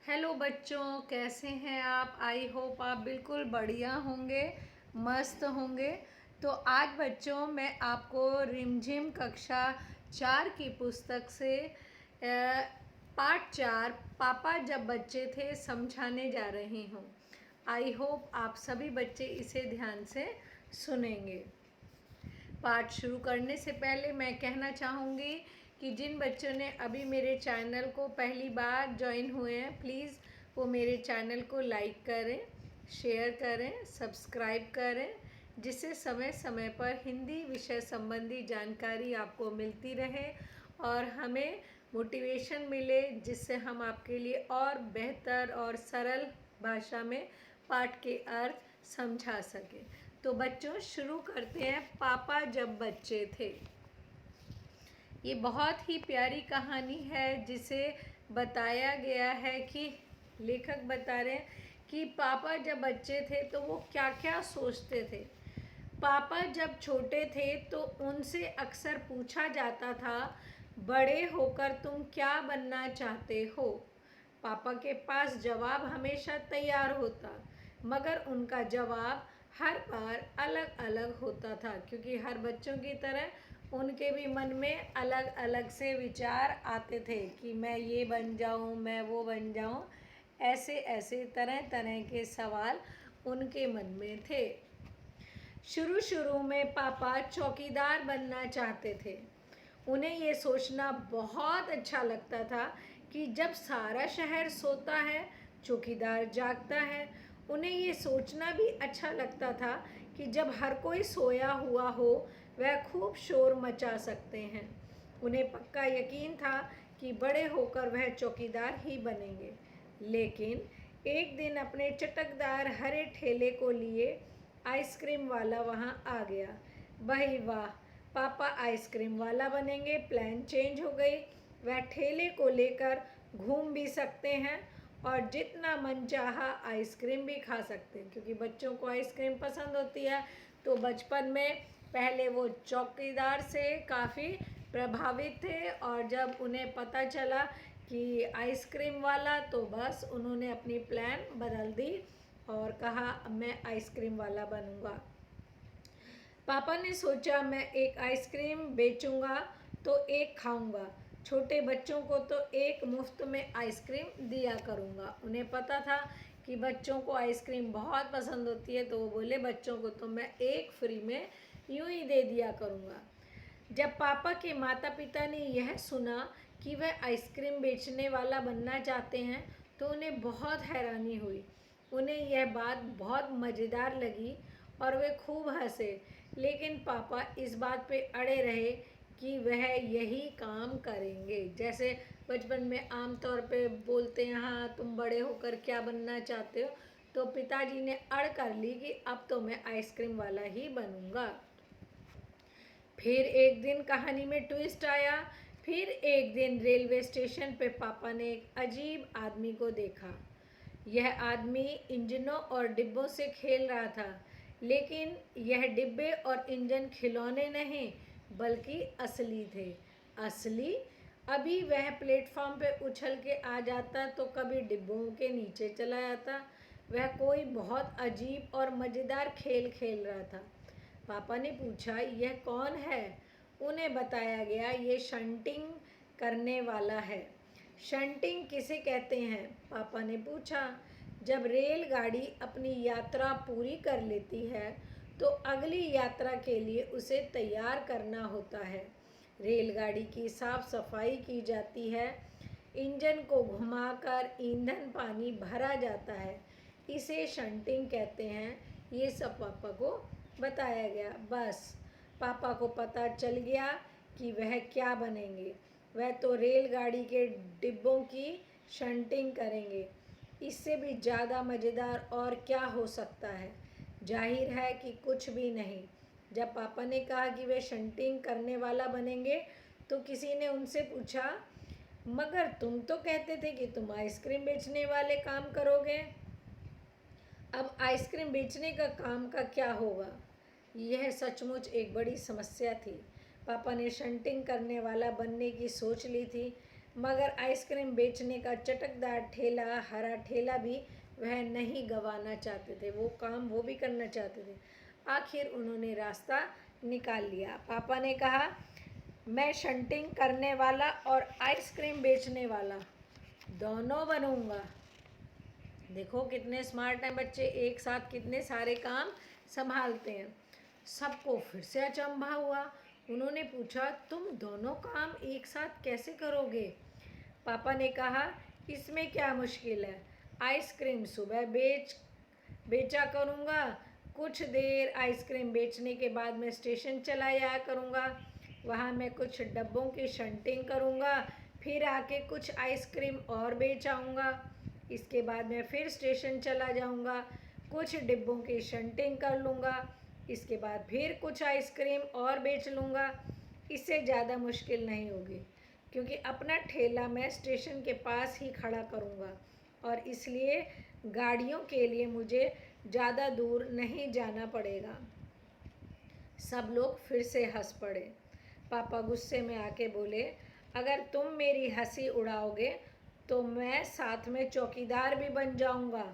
Hello बच्चों, कैसे हैं आप? आई होप आप बिल्कुल बढ़िया होंगे, मस्त होंगे। तो आज बच्चों मैं आपको रिमझिम कक्षा 4 की पुस्तक से पाठ 4 पापा जब बच्चे थे समझाने जा रही हूँ। आई होप आप सभी बच्चे इसे ध्यान से सुनेंगे। पाठ शुरू करने से पहले मैं कहना चाहूँगी कि जिन बच्चों ने अभी मेरे चैनल को पहली बार ज्वाइन हुए हैं, प्लीज़ वो मेरे चैनल को लाइक करें, शेयर करें, सब्सक्राइब करें, जिससे समय समय पर हिंदी विषय संबंधी जानकारी आपको मिलती रहे और हमें मोटिवेशन मिले, जिससे हम आपके लिए और बेहतर और सरल भाषा में पाठ के अर्थ समझा सकें। तो बच्चों शुरू करते हैं। पापा जब बच्चे थे। ये बहुत ही प्यारी कहानी है जिसे बताया गया है कि लेखक बता रहे हैं कि पापा जब बच्चे थे तो वो क्या क्या सोचते थे। पापा जब छोटे थे तो उनसे अक्सर पूछा जाता था, बड़े होकर तुम क्या बनना चाहते हो। पापा के पास जवाब हमेशा तैयार होता, मगर उनका जवाब हर बार अलग अलग होता था, क्योंकि हर बच्चों की तरह उनके भी मन में अलग अलग से विचार आते थे कि मैं ये बन जाऊं, मैं वो बन जाऊं। ऐसे ऐसे तरह तरह के सवाल उनके मन में थे। शुरू शुरू में पापा चौकीदार बनना चाहते थे। उन्हें ये सोचना बहुत अच्छा लगता था कि जब सारा शहर सोता है, चौकीदार जागता है। उन्हें ये सोचना भी अच्छा लगता था कि जब हर कोई सोया हुआ हो, वह खूब शोर मचा सकते हैं। उन्हें पक्का यकीन था कि बड़े होकर वह चौकीदार ही बनेंगे। लेकिन एक दिन अपने चटकदार हरे ठेले को लिए आइसक्रीम वाला वहाँ आ गया। भाई वाह, पापा आइसक्रीम वाला बनेंगे। प्लान चेंज हो गई। वह ठेले को लेकर घूम भी सकते हैं और जितना मन चाहा आइसक्रीम भी खा सकते हैं, क्योंकि बच्चों को आइसक्रीम पसंद होती है। तो बचपन में पहले वो चौकीदार से काफ़ी प्रभावित थे और जब उन्हें पता चला कि आइसक्रीम वाला, तो बस उन्होंने अपनी प्लान बदल दी और कहा मैं आइसक्रीम वाला बनूंगा। पापा ने सोचा मैं एक आइसक्रीम बेचूंगा तो एक खाऊंगा, छोटे बच्चों को तो एक मुफ्त में आइसक्रीम दिया करूंगा। उन्हें पता था कि बच्चों को आइसक्रीम बहुत पसंद होती है, तो वो बोले बच्चों को तो मैं एक फ्री में यूं ही दे दिया करूंगा। जब पापा के माता पिता ने यह सुना कि वह आइसक्रीम बेचने वाला बनना चाहते हैं, तो उन्हें बहुत हैरानी हुई। उन्हें यह बात बहुत मज़ेदार लगी और वे खूब हंसे। लेकिन पापा इस बात पे अड़े रहे कि वह यही काम करेंगे। जैसे बचपन में आम तौर पे बोलते हैं, हाँ तुम बड़े होकर क्या बनना चाहते हो, तो पिताजी ने अड़ कर ली कि अब तो मैं आइसक्रीम वाला ही बनूंगा। फिर एक दिन कहानी में ट्विस्ट आया। फिर एक दिन रेलवे स्टेशन पे पापा ने एक अजीब आदमी को देखा। यह आदमी इंजनों और डिब्बों से खेल रहा था, लेकिन यह डिब्बे और इंजन खिलौने नहीं बल्कि असली थे। असली? अभी वह प्लेटफॉर्म पे उछल के आ जाता तो कभी डिब्बों के नीचे चला जाता। वह कोई बहुत अजीब और मज़ेदार खेल खेल रहा था। पापा ने पूछा यह कौन है? उन्हें बताया गया ये शंटिंग करने वाला है। शंटिंग किसे कहते हैं? पापा ने पूछा। जब रेलगाड़ी अपनी यात्रा पूरी कर लेती है तो अगली यात्रा के लिए उसे तैयार करना होता है। रेलगाड़ी की साफ सफाई की जाती है, इंजन को घुमाकर ईंधन पानी भरा जाता है, इसे शंटिंग कहते हैं। ये सब पापा को बताया गया। बस पापा को पता चल गया कि वह क्या बनेंगे। वह तो रेलगाड़ी के डिब्बों की शंटिंग करेंगे। इससे भी ज़्यादा मज़ेदार और क्या हो सकता है? जाहिर है कि कुछ भी नहीं। जब पापा ने कहा कि वे शंटिंग करने वाला बनेंगे, तो किसी ने उनसे पूछा, मगर तुम तो कहते थे कि तुम आइसक्रीम बेचने वाले काम करोगे। अब आइसक्रीम बेचने का काम का क्या होगा? यह सचमुच एक बड़ी समस्या थी। पापा ने शंटिंग करने वाला बनने की सोच ली थी, मगर आइसक्रीम बेचने का चटकदार ठेला, हरा ठेला भी वह नहीं गंवाना चाहते थे। वो काम वो भी करना चाहते थे। आखिर उन्होंने रास्ता निकाल लिया। पापा ने कहा, मैं शंटिंग करने वाला और आइसक्रीम बेचने वाला दोनों बनूंगा। देखो कितने स्मार्ट हैं बच्चे, एक साथ कितने सारे काम संभालते हैं। सबको फिर से अचंभा हुआ। उन्होंने पूछा, तुम दोनों काम एक साथ कैसे करोगे? पापा ने कहा, इसमें क्या मुश्किल है। आइसक्रीम सुबह बेचा करूँगा, कुछ देर आइसक्रीम बेचने के बाद मैं स्टेशन चला जाया करूँगा। वहाँ मैं कुछ डब्बों की शंटिंग करूँगा, फिर आके कुछ आइसक्रीम और बेच आऊँगा। इसके बाद मैं फिर स्टेशन चला जाऊँगा, कुछ डिब्बों की शंटिंग कर लूँगा। इसके बाद फिर कुछ आइसक्रीम और बेच लूँगा। इससे ज़्यादा मुश्किल नहीं होगी, क्योंकि अपना ठेला मैं स्टेशन के पास ही खड़ा करूँगा और इसलिए गाड़ियों के लिए मुझे ज़्यादा दूर नहीं जाना पड़ेगा। सब लोग फिर से हंस पड़े। पापा गुस्से में आके बोले, अगर तुम मेरी हंसी उड़ाओगे तो मैं साथ में चौकीदार भी बन जाऊंगा।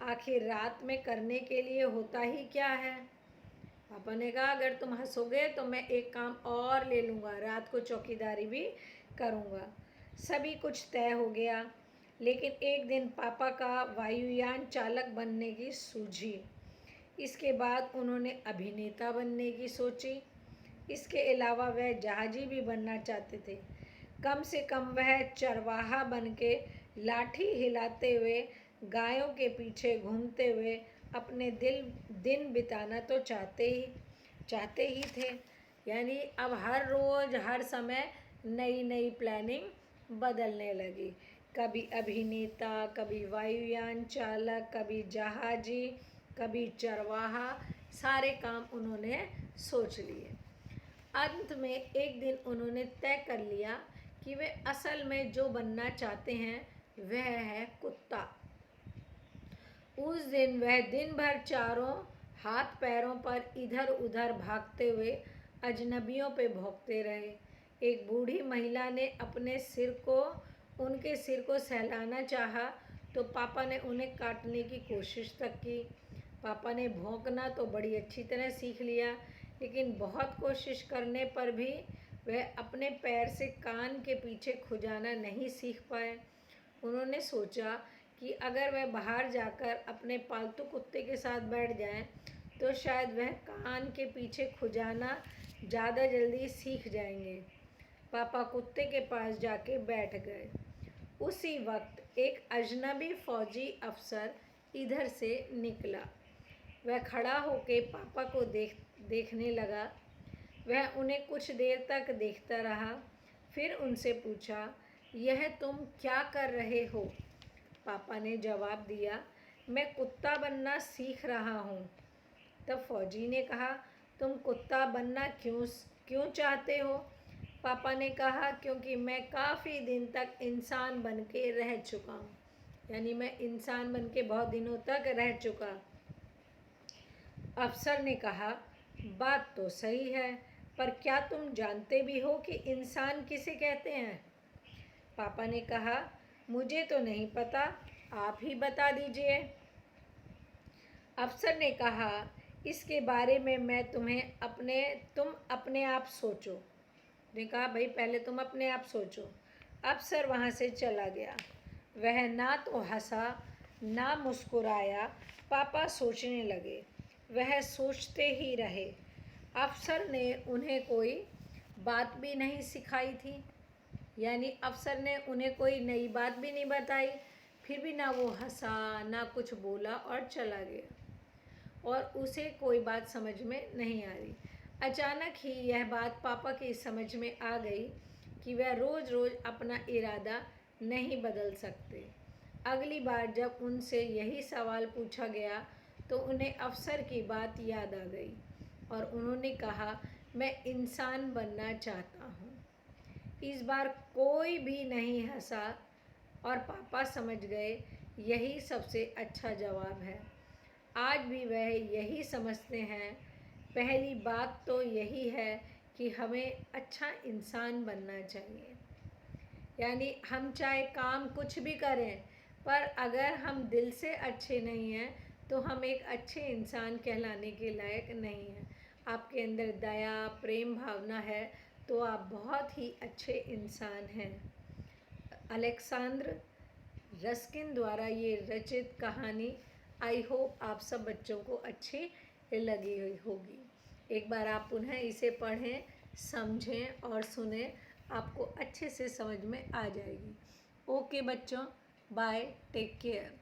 आखिर रात में करने के लिए होता ही क्या है। पापा ने कहा, अगर तुम हंसोगे तो मैं एक काम और ले लूँगा, रात को चौकीदारी भी करूँगा। सभी कुछ तय हो गया, लेकिन एक दिन पापा का वायुयान चालक बनने की सूझी। इसके बाद उन्होंने अभिनेता बनने की सोची। इसके अलावा वह जहाजी भी बनना चाहते थे। कम से कम वह चरवाहा बन के लाठी हिलाते हुए गायों के पीछे घूमते हुए अपने दिन बिताना तो चाहते ही थे। यानी अब हर रोज़ हर समय नई नई प्लानिंग बदलने लगी। कभी अभिनेता, कभी वायुयान चालक, कभी जहाजी, कभी चरवाहा, सारे काम उन्होंने सोच लिए। अंत में एक दिन उन्होंने तय कर लिया कि वे असल में जो बनना चाहते हैं वह है कुत्ता। उस दिन वह दिन भर चारों हाथ पैरों पर इधर उधर भागते हुए अजनबियों पे भौंकते रहे। एक बूढ़ी महिला ने उनके सिर को सहलाना चाहा तो पापा ने उन्हें काटने की कोशिश तक की। पापा ने भौंकना तो बड़ी अच्छी तरह सीख लिया, लेकिन बहुत कोशिश करने पर भी वह अपने पैर से कान के पीछे खुजाना नहीं सीख पाए। उन्होंने सोचा कि अगर वह बाहर जाकर अपने पालतू कुत्ते के साथ बैठ जाएं, तो शायद वह कान के पीछे खुजाना ज़्यादा जल्दी सीख जाएंगे। पापा कुत्ते के पास जाके बैठ गए। उसी वक्त एक अजनबी फौजी अफसर इधर से निकला। वह खड़ा होकर पापा को देखने लगा। वह उन्हें कुछ देर तक देखता रहा, फिर उनसे पूछा, यह तुम क्या कर रहे हो? पापा ने जवाब दिया, मैं कुत्ता बनना सीख रहा हूँ। तब फौजी ने कहा, तुम कुत्ता बनना क्यों चाहते हो? पापा ने कहा, क्योंकि मैं काफ़ी दिन तक इंसान बन के रह चुका हूँ। यानी मैं इंसान बन के बहुत दिनों तक रह चुका। अफसर ने कहा, बात तो सही है, पर क्या तुम जानते भी हो कि इंसान किसे कहते हैं? पापा ने कहा, मुझे तो नहीं पता, आप ही बता दीजिए। अफसर ने कहा, इसके बारे में तुम अपने आप सोचो। ने कहा, भाई पहले तुम अपने आप सोचो। अफसर वहाँ से चला गया। वह ना तो हंसा ना मुस्कुराया। पापा सोचने लगे। वह सोचते ही रहे। अफसर ने उन्हें कोई बात भी नहीं सिखाई थी, यानी अफसर ने उन्हें कोई नई बात भी नहीं बताई। फिर भी ना वो हंसा ना कुछ बोला और चला गया, और उसे कोई बात समझ में नहीं आ रही। अचानक ही यह बात पापा की समझ में आ गई कि वह रोज़ रोज़ अपना इरादा नहीं बदल सकते। अगली बार जब उनसे यही सवाल पूछा गया तो उन्हें अफसर की बात याद आ गई और उन्होंने कहा, मैं इंसान बनना चाहता हूँ। इस बार कोई भी नहीं हंसा और पापा समझ गए यही सबसे अच्छा जवाब है। आज भी वह यही समझते हैं। पहली बात तो यही है कि हमें अच्छा इंसान बनना चाहिए। यानी हम चाहे काम कुछ भी करें, पर अगर हम दिल से अच्छे नहीं हैं तो हम एक अच्छे इंसान कहलाने के लायक नहीं हैं। आपके अंदर दया प्रेम भावना है तो आप बहुत ही अच्छे इंसान हैं। अलेक्जेंडर रस्किन द्वारा ये रचित कहानी आई होप आप सब बच्चों को अच्छी लगी हुई होगी। एक बार आप पुनः इसे पढ़ें, समझें और सुनें, आपको अच्छे से समझ में आ जाएगी। ओके बच्चों, बाय, टेक केयर।